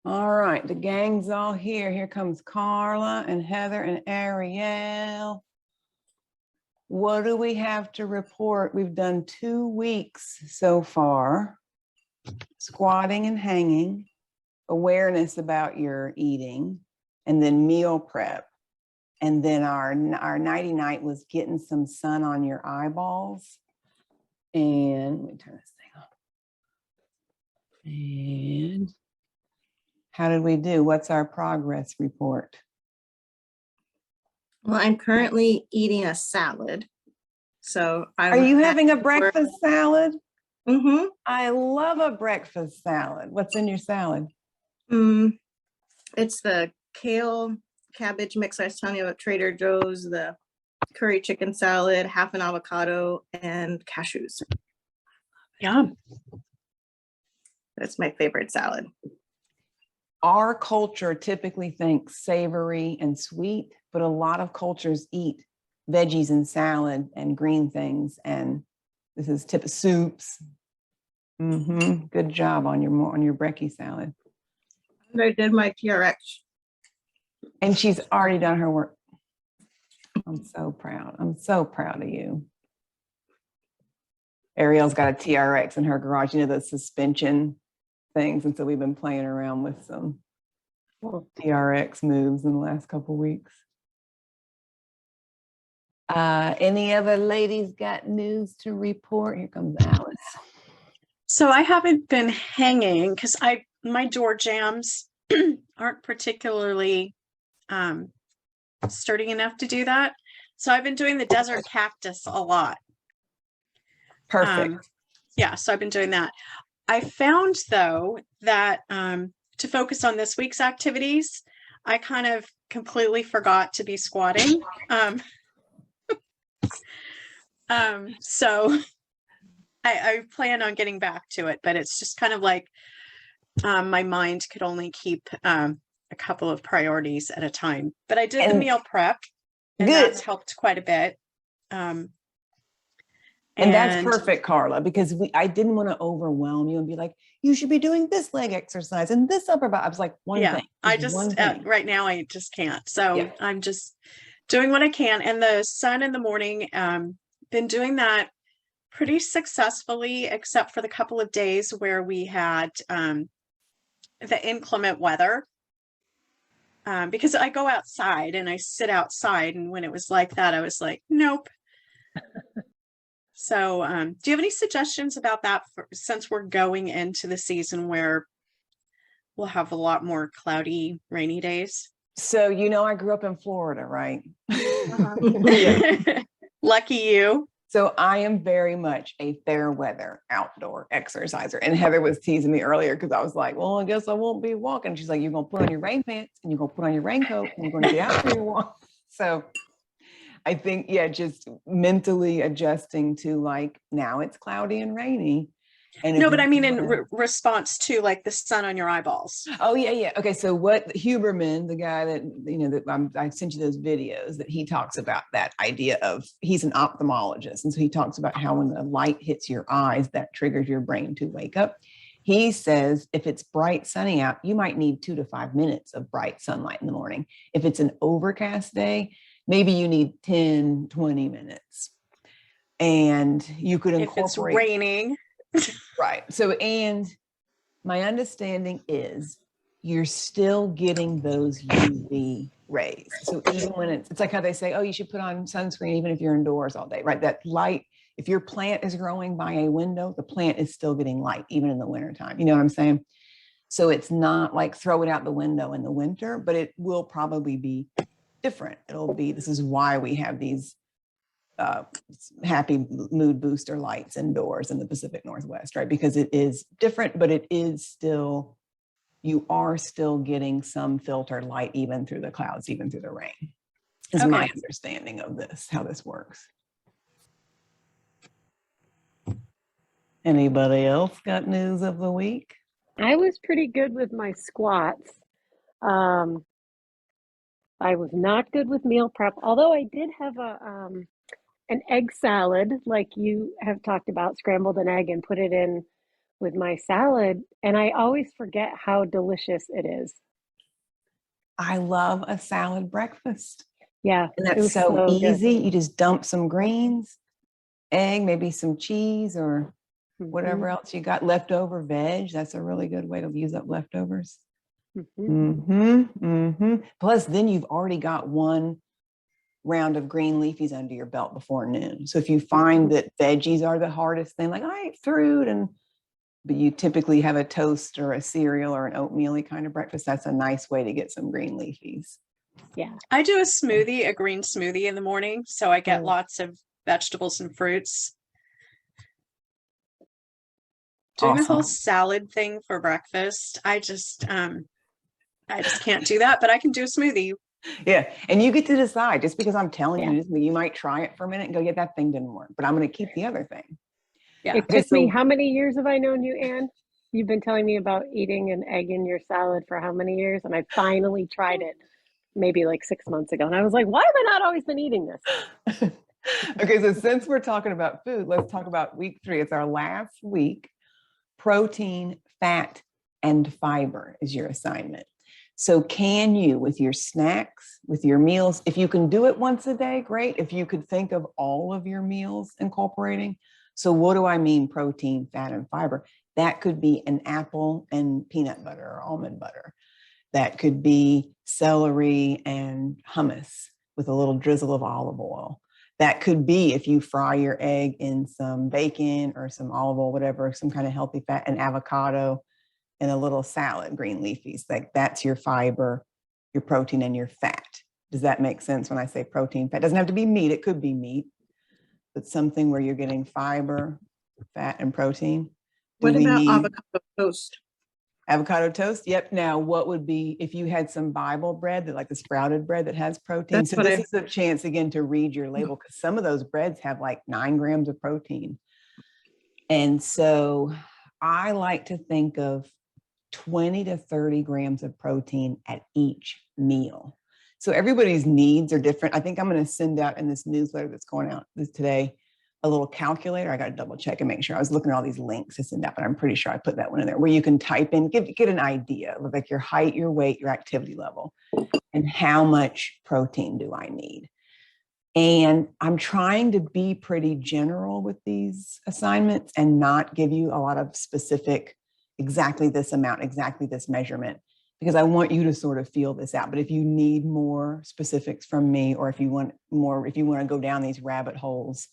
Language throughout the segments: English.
All right, the gang's all here. Here comes Carla and Heather and Ariel. What do we have to report? We've done 2 weeks so far. Squatting and hanging, awareness about your eating, and then meal prep. And then our nighty night was getting some sun on your eyeballs. And let me turn this thing on. And how did we do? What's our progress report? Well, I'm currently eating a salad. So Are you having a breakfast salad? Mm-hmm. I love a breakfast salad. What's in your salad? It's the kale cabbage mix I was telling you about Trader Joe's, the curry chicken salad, half an avocado, and cashews. Yum. That's my favorite salad. Our culture typically thinks savory and sweet, but a lot of cultures eat veggies and salad and green things. And this is tip of soups. Good job on your brekkie salad. I did my TRX. And she's already done her work. I'm so proud. I'm so proud of you. Ariel's got a TRX in her garage, you know, the suspension things. And so we've been playing around with some TRX moves in the last couple of weeks. Any other ladies got news to report? Here comes Alice. So I haven't been hanging because my door jams aren't particularly sturdy enough to do that. So I've been doing the desert cactus a lot. Perfect. Yeah, so I've been doing that. I found though that to focus on this week's activities, I kind of completely forgot to be squatting. So I plan on getting back to it, but it's just kind of like my mind could only keep a couple of priorities at a time. But I did the meal prep, and that's helped quite a bit. And that's perfect, Carla, because I didn't want to overwhelm you and be like, you should be doing this leg exercise and this upper body. I was like, one thing. I just, right now I just can't. So I'm just doing what I can. And the sun in the morning, been doing that pretty successfully, except for the couple of days where we had the inclement weather. Because I go outside and I sit outside. And when it was like that, I was like, nope. So do you have any suggestions about that since we're going into the season where we'll have a lot more cloudy, rainy days? So, you know, I grew up in Florida, right? Lucky you. So I am very much a fair weather outdoor exerciser. And Heather was teasing me earlier because I was like, well, I guess I won't be walking. She's like, you're going to put on your rain pants and you're going to put on your raincoat and you're going to get out for your walk. So I think, just mentally adjusting to like, now it's cloudy and rainy. And no, but I mean, in response to like the sun on your eyeballs. Oh, yeah. Okay. So what Huberman, the guy that, you know, that I sent you those videos that he talks about that idea of, he's an ophthalmologist. And so he talks about how when the light hits your eyes, that triggers your brain to wake up. He says, if it's bright sunny out, you might need 2 to 5 minutes of bright sunlight in the morning. If it's an overcast day, maybe you need 10, 20 minutes. And you could incorporate. If it's raining. Right. So, and my understanding is you're still getting those UV rays. So even when it's like how they say, oh, you should put on sunscreen even if you're indoors all day, right? That light, if your plant is growing by a window, the plant is still getting light even in the wintertime. You know what I'm saying? So it's not like throw it out the window in the winter, but it will probably be different. It'll be, this is why we have these happy mood booster lights indoors in the Pacific Northwest, right? Because it is different, but it is still, you are still getting some filtered light even through the clouds, even through the rain, is my understanding of this, how this works. Anybody else got news of the week? I was pretty good with my squats. I was not good with meal prep, although I did have an egg salad, like you have talked about, scrambled an egg and put it in with my salad, and I always forget how delicious it is. I love a salad breakfast. Yeah, And it that's was so so good. easy. You just dump some greens, egg, maybe some cheese or Mhm, whatever else you got, leftover veg. That's a really good way to use up leftovers. mhm. Plus, then you've already got one round of green leafies under your belt before noon. So if you find that veggies are the hardest thing, like I ate fruit but you typically have a toast or a cereal or an oatmeal kind of breakfast, that's a nice way to get some green leafies. Yeah. I do a green smoothie in the morning, so I get Mm. lots of vegetables and fruits. Doing the whole Awesome. salad thing for breakfast, I just can't do that, but I can do a smoothie. Yeah. And you get to decide just because I'm telling Yeah. you this, you might try it for a minute and go, yeah, that thing didn't work, but I'm going to keep the other thing. Yeah. It Okay. took me, So how many years have I known you, Anne? You've been telling me about eating an egg in your salad for how many years? And I finally tried it maybe like 6 months ago. And I was like, why have I not always been eating this? okay. So since we're talking about food, let's talk about week 3. It's our last week. Protein, fat, and fiber is your assignment. So can you, with your snacks, with your meals, if you can do it once a day, great. If you could think of all of your meals incorporating. So what do I mean protein, fat, and fiber? That could be an apple and peanut butter or almond butter. That could be celery and hummus with a little drizzle of olive oil. That could be if you fry your egg in some bacon or some olive oil, whatever, some kind of healthy fat, and avocado and a little salad, green leafies. Like that's your fiber, your protein, and your fat. Does that make sense when I say protein? Fat doesn't have to be meat. It could be meat, but something where you're getting fiber, fat, and protein. Do What we about need avocado toast? avocado toast? Yep. Now, what would be if you had some Bible bread, that like the sprouted bread that has protein? That's So what this I. is a chance again to read your label because some of those breads have like 9 grams of protein. And so I like to think of 20 to 30 grams of protein at each meal. So everybody's needs are different. I think I'm going to send out in this newsletter that's going out today a little calculator. I got to double check and make sure. I was looking at all these links to send out, but I'm pretty sure I put that one in there where you can type in, get an idea of like your height, your weight, your activity level, and how much protein do I need. And I'm trying to be pretty general with these assignments and not give you a lot of specific, exactly this amount, exactly this measurement, because I want you to sort of feel this out. But if you need more specifics from me, or if you want more, if you want to go down these rabbit holes,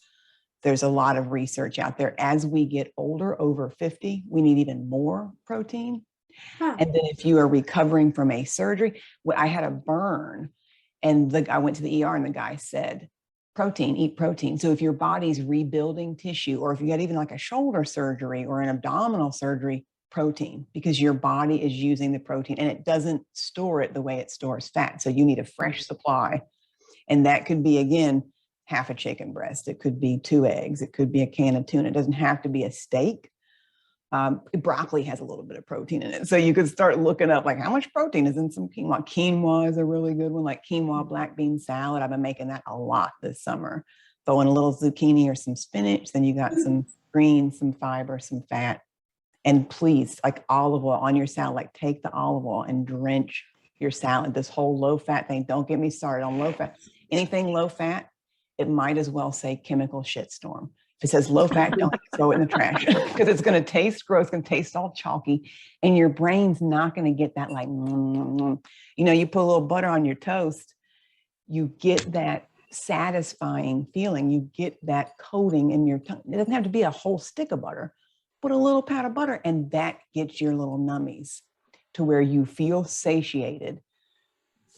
there's a lot of research out there. As we get older, over 50, we need even more protein. Huh. And then if you are recovering from a surgery, I had a burn and I went to the ER and the guy said, protein, eat protein. So if your body's rebuilding tissue, or if you had even like a shoulder surgery or an abdominal surgery, protein, because your body is using the protein and it doesn't store it the way it stores fat. So you need a fresh supply. And that could be, again, half a chicken breast. It could be 2 eggs. It could be a can of tuna. It doesn't have to be a steak. Broccoli has a little bit of protein in it. So you could start looking up like how much protein is in some quinoa. Quinoa is a really good one, like quinoa black bean salad. I've been making that a lot this summer. Throw in a little zucchini or some spinach. Then you got some greens, some fiber, some fat. And please, like olive oil on your salad, like take the olive oil and drench your salad. This whole low fat thing, don't get me started on low fat. Anything low fat, it might as well say chemical shitstorm. If it says low fat, don't throw it in the trash because it's going to taste gross, going to taste all chalky, and your brain's not going to get that like, you put a little butter on your toast, you get that satisfying feeling, you get that coating in your tongue. It doesn't have to be a whole stick of butter, but a little pat of butter, and that gets your little nummies to where you feel satiated.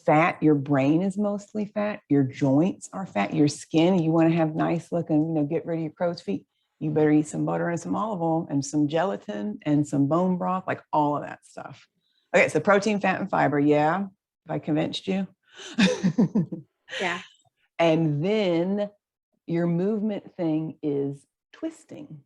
Fat, your brain is mostly fat, your joints are fat, your skin, you want to have nice looking, get rid of your crow's feet, you better eat some butter and some olive oil and some gelatin and some bone broth, like all of that stuff. Okay, so protein, fat, and fiber. Yeah, have I convinced you? Yeah. And then your movement thing is twisting.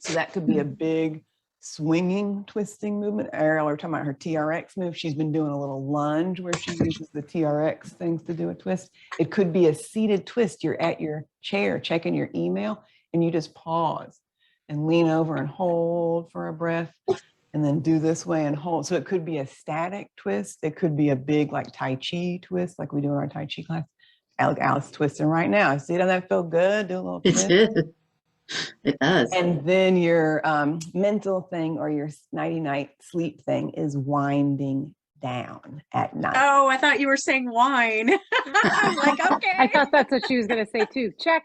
So that could be a big swinging, twisting movement. Ariel, we're talking about her TRX move. She's been doing a little lunge where she uses the TRX things to do a twist. It could be a seated twist. You're at your chair checking your email and you just pause and lean over and hold for a breath, and then do this way and hold. So it could be a static twist. It could be a big like Tai Chi twist, like we do in our Tai Chi class. Alice twisting right now. See, doesn't that feel good? Do a little twist. It does. And then your mental thing or your nighty-night sleep thing is winding down at night. Oh, I thought you were saying wine. I'm like, I okay. thought that's what she was going to say too. Check.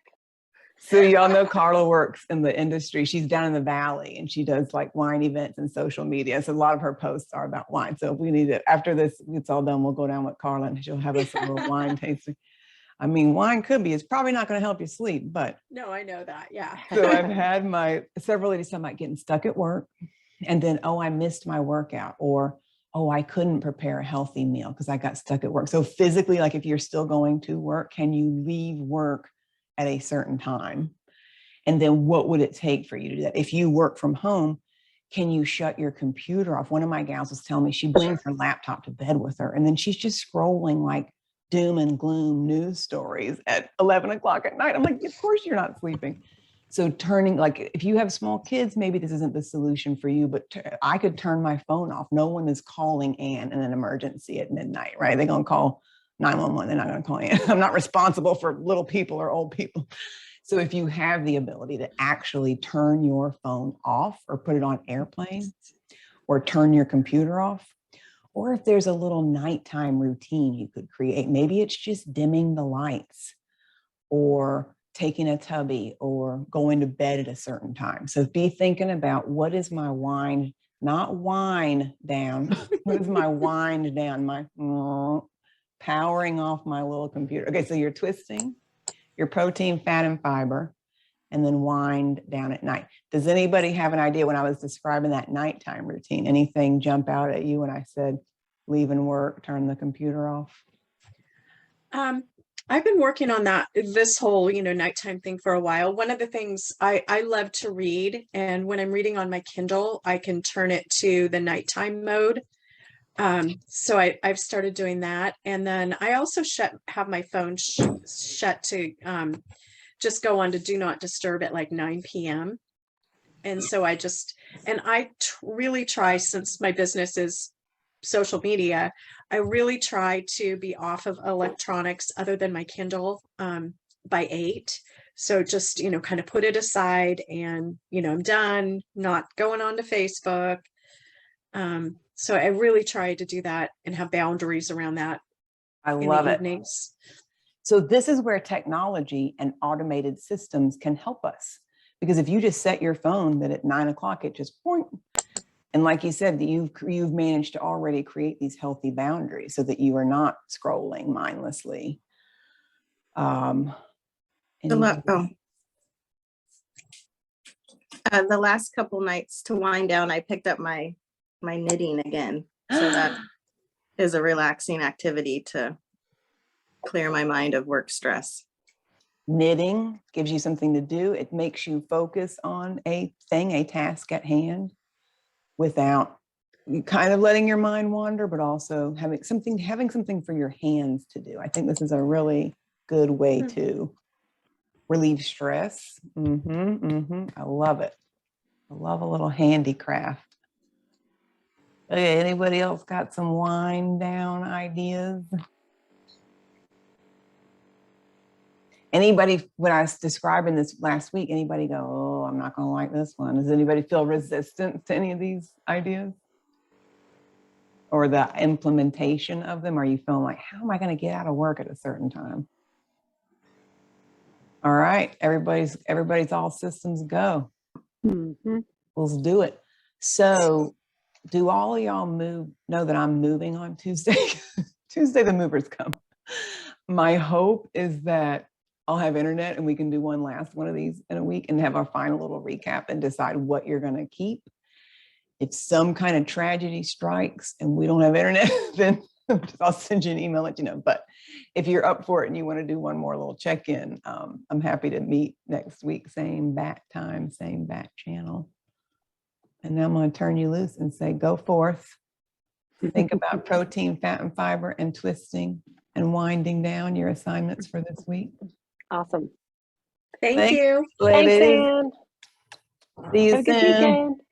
So y'all know Carla works in the industry. She's down in the valley and she does like wine events and social media. So a lot of her posts are about wine. So if we need to, after this it's all done, we'll go down with Carla and she'll have us a little wine tasting. I mean, wine could be, it's probably not going to help you sleep, but No, I know that. Yeah. so I've had several ladies talking about getting stuck at work and then, oh, I missed my workout, or, oh, I couldn't prepare a healthy meal because I got stuck at work. So physically, like if you're still going to work, can you leave work at a certain time? And then what would it take for you to do that? If you work from home, can you shut your computer off? One of my gals was telling me she brings her laptop to bed with her and then she's just scrolling like doom and gloom news stories at 11 o'clock at night. I'm like, of course you're not sleeping. So turning, like if you have small kids, maybe this isn't the solution for you, but I could turn my phone off. No one is calling Ann in an emergency at midnight, right? They're going to call 911. They're not going to call Ann. I'm not responsible for little people or old people. So if you have the ability to actually turn your phone off or put it on airplane or turn your computer off, or if there's a little nighttime routine you could create, maybe it's just dimming the lights or taking a tubby or going to bed at a certain time. So be thinking about what is my wind, not wine down. What is my wind down? My powering off my little computer. Okay, so you're twisting your protein, fat, and fiber, and then wind down at night. Does anybody have an idea when I was describing that nighttime routine? Anything jump out at you when I said leaving work, turn the computer off? I've been working on this whole, nighttime thing for a while. One of the things I love to read, and when I'm reading on my Kindle, I can turn it to the nighttime mode. So I've started doing that. And then I also have my phone shut to just go on to do not disturb at like 9 p.m. And so I really try, since my business is social media, I really try to be off of electronics other than my Kindle by 8. So just, kind of put it aside and, I'm done, not going on to Facebook. So I really try to do that and have boundaries around that. I love it. Evenings. So this is where technology and automated systems can help us. Because if you just set your phone that at 9 o'clock, it just point. And like you said, you've managed to already create these healthy boundaries so that you are not scrolling mindlessly. The last couple nights to wind down, I picked up my knitting again. So that is a relaxing activity to clear my mind of work stress. Knitting gives you something to do. It makes you focus on a task at hand without kind of letting your mind wander, but also having something for your hands to do. I think this is a really good way to relieve stress. I love it. I love a little handicraft. Okay, anybody else got some wind down ideas? Anybody, when I was describing this last week, anybody go, oh, I'm not going to like this one? Does anybody feel resistant to any of these ideas? Or the implementation of them? Are you feeling like, how am I going to get out of work at a certain time? All right, everybody's all systems go. Let's do it. So do all of y'all know that I'm moving on Tuesday? Tuesday, the movers come. My hope is that I'll have internet and we can do one of these in a week and have our final little recap and decide what you're going to keep. If some kind of tragedy strikes and we don't have internet, then I'll send you an email, let you know. But if you're up for it and you want to do one more little check-in, I'm happy to meet next week, same bat time, same bat channel. And now I'm going to turn you loose and say, go forth. Think about protein, fat, and fiber, and twisting and winding down your assignments for this week. Awesome. Thank you. Thanks, Ladies. Ann. See you Have a good soon. weekend.